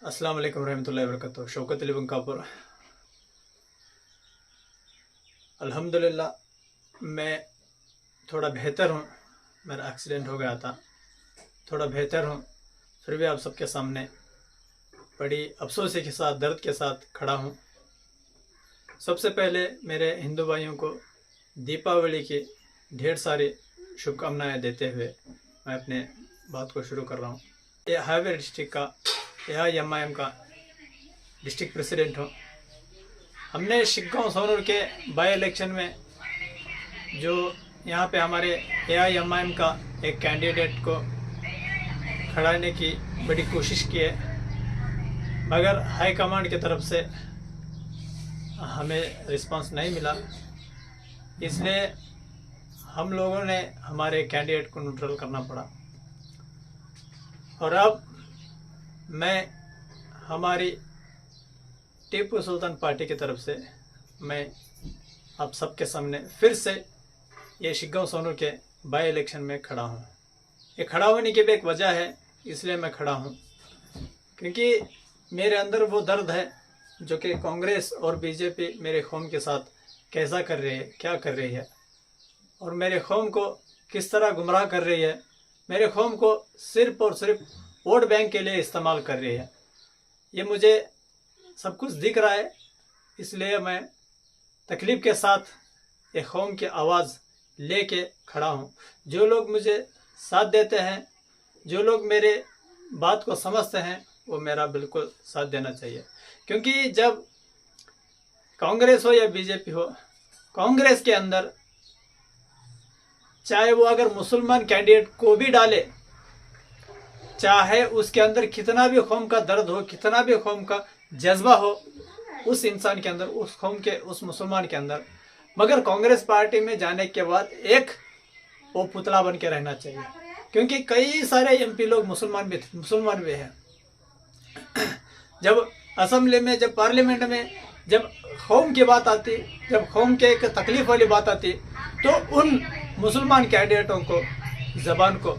अस्सलाम वालेकुम रहमतुल्लाहि व बरकातुहू। शौकत अली बंकापुर। अल्हम्दुलिल्लाह मैं थोड़ा बेहतर हूँ। मेरा एक्सीडेंट हो गया था, थोड़ा बेहतर हूँ। फिर भी आप सबके सामने बड़ी अफसोस के साथ, दर्द के साथ खड़ा हूँ। सबसे पहले मेरे हिंदू भाइयों को दीपावली की ढेर सारी शुभकामनाएं देते हुए मैं अपने बात को शुरू कर रहा हूँ। ये हाईवे डिस्ट्रिक्ट का AIMIM का डिस्ट्रिक्ट प्रेसिडेंट हूँ। हमने शिग्गांव सोनूर के बाई इलेक्शन में जो यहाँ पे हमारे AIMIM का एक कैंडिडेट को खड़ाने की बड़ी कोशिश की है, मगर हाई कमांड की तरफ से हमें रिस्पांस नहीं मिला। इसलिए हम लोगों ने हमारे कैंडिडेट को न्यूट्रल करना पड़ा। और अब मैं हमारी टीपू सुल्तान पार्टी की तरफ से मैं आप सबके सामने फिर से ये शिग्गांव सोनूर के बाई इलेक्शन में खड़ा हूँ। ये खड़ा होने की भी एक वजह है, इसलिए मैं खड़ा हूँ क्योंकि मेरे अंदर वो दर्द है जो कि कांग्रेस और बीजेपी मेरे कौम के साथ कैसा कर रही है, क्या कर रही है, और मेरे कौम को किस तरह गुमराह कर रही है। मेरे कौम को सिर्फ और सिर्फ वोट बैंक के लिए इस्तेमाल कर रही है। ये मुझे सब कुछ दिख रहा है, इसलिए मैं तकलीफ़ के साथ ये कौम की आवाज़ लेके खड़ा हूँ। जो लोग मुझे साथ देते हैं, जो लोग मेरे बात को समझते हैं, वो मेरा बिल्कुल साथ देना चाहिए। क्योंकि जब कांग्रेस हो या बीजेपी हो, कांग्रेस के अंदर चाहे वो अगर मुसलमान कैंडिडेट को भी डाले, चाहे उसके अंदर कितना भी कौम का दर्द हो, कितना भी कौम का जज्बा हो उस इंसान के अंदर, उस कौम के, उस मुसलमान के अंदर, मगर कांग्रेस पार्टी में जाने के बाद एक वो पुतला बन के रहना चाहिए। क्योंकि कई सारे MP लोग मुसलमान भी हैं। जब असेंबली में, जब पार्लियामेंट में, जब कौम की बात आती, जब कौम के एक तकलीफ वाली बात आती, तो उन मुसलमान कैंडिडेटों को जबान को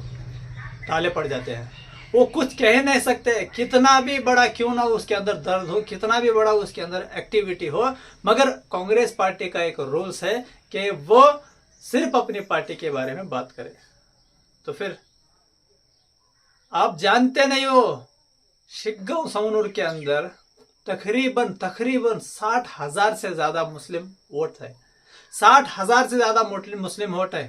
ताले पड़ जाते हैं। वो कुछ कह नहीं सकते, कितना भी बड़ा क्यों ना उसके अंदर दर्द हो, कितना भी बड़ा उसके अंदर एक्टिविटी हो, मगर कांग्रेस पार्टी का एक रूल्स है कि वो सिर्फ अपनी पार्टी के बारे में बात करे। तो फिर आप जानते नहीं हो, शिग्गांव सोनूर के अंदर तकरीबन 60,000 से ज्यादा मुस्लिम वोट है। 60,000 से ज्यादा मुस्लिम वोट है।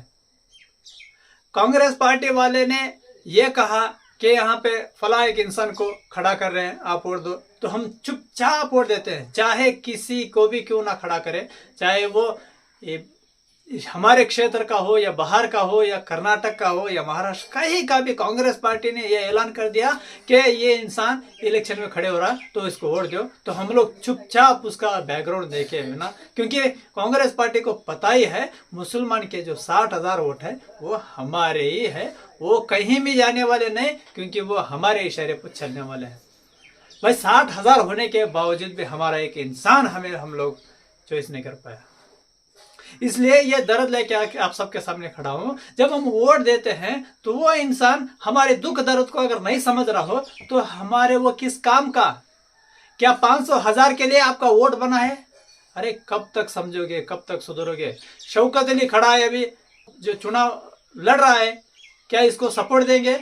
कांग्रेस पार्टी वाले ने ये कहा कि यहाँ पे फला एक इंसान को खड़ा कर रहे हैं, आप वोट दो, तो हम चुपचाप वोट देते हैं, चाहे किसी को भी क्यों ना खड़ा करे, चाहे वो हमारे क्षेत्र का हो या बाहर का हो या कर्नाटक का हो या महाराष्ट्र, कहीं का भी। कांग्रेस पार्टी ने यह ऐलान कर दिया कि ये इंसान इलेक्शन में खड़े हो रहा तो इसको वोट दो, तो हम लोग चुपचाप उसका बैकग्राउंड देखे बिना, क्योंकि कांग्रेस पार्टी को पता ही है मुसलमान के जो 60,000 वोट है वो हमारे ही है, वो कहीं भी जाने वाले नहीं, क्योंकि वो हमारे इशारे पर चलने वाले हैं। भाई 60,000 होने के बावजूद भी हमारा एक इंसान हम लोग चॉइस नहीं कर पाया। इसलिए ये दर्द लेके आके आप सबके सामने खड़ा हूं। जब हम वोट देते हैं तो वो इंसान हमारे दुख दर्द को अगर नहीं समझ रहा हो तो हमारे वो किस काम का? क्या 500,000 के लिए आपका वोट बना है? अरे कब तक समझोगे, कब तक सुधरोगे? शौकत अली खड़ा है, अभी जो चुनाव लड़ रहा है, क्या इसको सपोर्ट देंगे?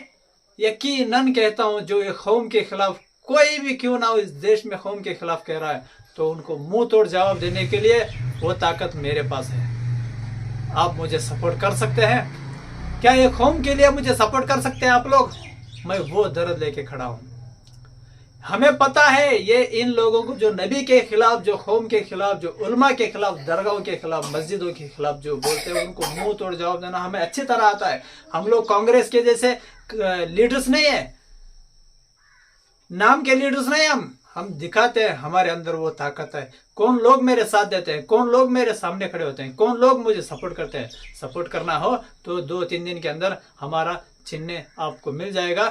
यकीनन कहता हूं, जो एक कौम के खिलाफ कोई भी क्यों ना हो इस देश में कौम के खिलाफ कह रहा है, तो उनको मुंह तोड़ जवाब देने के लिए वो ताकत मेरे पास है। आप मुझे सपोर्ट कर सकते हैं? क्या ये कौम के लिए मुझे सपोर्ट कर सकते हैं आप लोग? मैं वो दर्द लेके खड़ा हूं। हमें पता है ये इन लोगों को, जो नबी के खिलाफ, जो कौम के खिलाफ, जो उलमा के खिलाफ, दरगाहों के खिलाफ, मस्जिदों के खिलाफ जो बोलते हैं, उनको मुंह तोड़ जवाब देना हमें अच्छी तरह आता है। हम लोग कांग्रेस के जैसे लीडर्स नहीं है, नाम के लीडर्स नहीं। हम दिखाते हैं हमारे अंदर वो ताकत है। कौन लोग मेरे साथ देते हैं, कौन लोग मेरे सामने खड़े होते हैं, कौन लोग मुझे सपोर्ट करते हैं। सपोर्ट करना हो तो 2-3 दिन के अंदर हमारा चिन्ह आपको मिल जाएगा।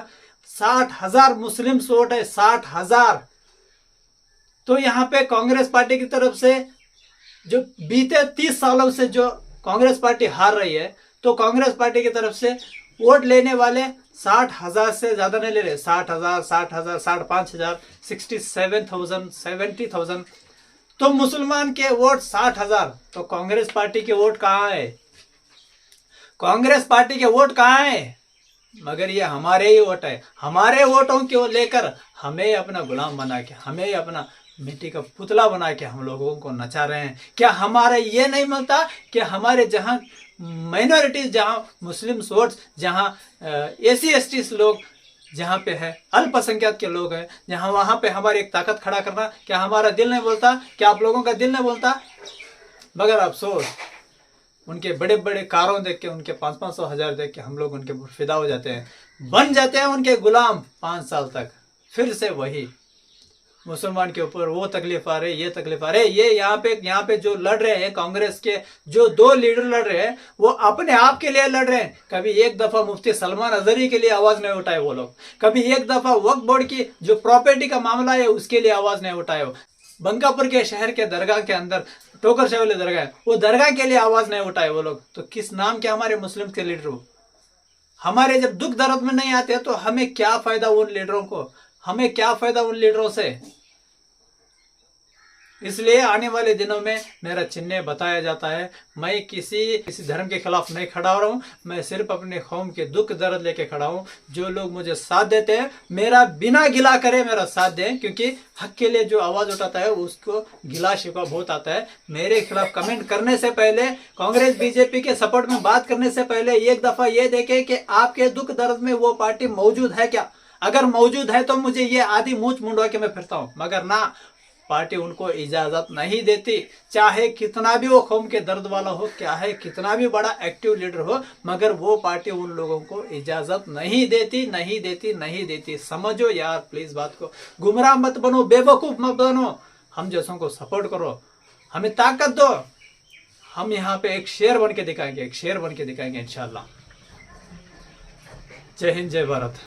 60,000 मुस्लिम वोट है, 60,000। तो यहाँ पे कांग्रेस पार्टी की तरफ से जो बीते 30 सालों से जो कांग्रेस पार्टी हार रही है, तो कांग्रेस पार्टी की तरफ से वोट लेने वाले 60,000 से ज्यादा नहीं ले रहे, 60,000, 60,000, 65,000, 67,000, 70,000। तो मुसलमान के वोट 60,000, तो कांग्रेस पार्टी के वोट कहाँ है? कांग्रेस पार्टी के वोट कहाँ है? मगर ये हमारे ही वोट है। हमारे वोटों को लेकर हमें अपना गुलाम बना के, हमें अपना मिट्टी का पुतला बना के हम लोगों को नचा रहे हैं। क्या हमारा ये नहीं मिलता कि हमारे जहाँ माइनॉरिटीज, जहाँ मुस्लिम वोट्स, जहाँ एसी एसटी लोग जहाँ पे है, अल्पसंख्यक के लोग हैं, जहाँ वहाँ पे हमारी एक ताकत खड़ा करना, क्या हमारा दिल नहीं बोलता? क्या आप लोगों का दिल नहीं बोलता? मगर अफसोस, उनके बड़े बड़े कारों देख के, उनके 500-500 हजार देख के हम लोग उनके फिदा हो जाते हैं, बन जाते हैं उनके गुलाम 5 साल तक। फिर से वही मुसलमान के ऊपर वो तकलीफ आ रही, ये तकलीफ आ रही। ये यहाँ पे जो लड़ रहे हैं, कांग्रेस के जो 2 लीडर लड़ रहे हैं, वो अपने आप के लिए लड़ रहे हैं। कभी एक दफा मुफ्ती सलमान अजहरी के लिए आवाज नहीं उठाए वो लोग, कभी एक दफा वक्फ बोर्ड की जो प्रॉपर्टी का मामला है उसके लिए आवाज नहीं उठाए। बंकापुर के शहर के दरगाह के अंदर टोकर शाह वाले दरगाह है, वो दरगाह के लिए आवाज नहीं उठाए वो लोग। तो किस नाम के हमारे मुस्लिम के लीडर हो? हमारे जब दुख दर्द में नहीं आते तो हमें क्या फायदा उन लीडरों को, हमें क्या फायदा उन लीडरों से? इसलिए आने वाले दिनों में मेरा चिन्ह बताया जाता है। मैं किसी धर्म के खिलाफ नहीं खड़ा हो रहा हूँ, मैं सिर्फ अपने कौम के दुख दर्द लेके खड़ा हूँ। जो लोग मुझे साथ देते हैं, मेरा बिना गिला करे मेरा साथ दें, क्योंकि हक के लिए जो आवाज उठाता है उसको गिला शिकवा बहुत आता है। मेरे खिलाफ कमेंट करने से पहले, कांग्रेस बीजेपी के सपोर्ट में बात करने से पहले एक दफा ये देखें कि आपके दुख दर्द में वो पार्टी मौजूद है क्या। अगर मौजूद है तो मुझे ये आधी मूंछ मुंडवा के मैं फिरता हूँ, मगर ना, पार्टी उनको इजाजत नहीं देती। चाहे कितना भी वो कौम के दर्द वाला हो, चाहे कितना भी बड़ा एक्टिव लीडर हो, मगर वो पार्टी उन लोगों को इजाजत नहीं देती, नहीं देती, नहीं देती। समझो यार प्लीज बात को, गुमराह मत बनो, बेवकूफ मत बनो, हम जैसों को सपोर्ट करो, हमें ताकत दो। हम यहाँ पे एक शेर बन के दिखाएंगे, एक शेर बन के दिखाएंगे इंशाल्लाह। जय हिंद, जय भारत।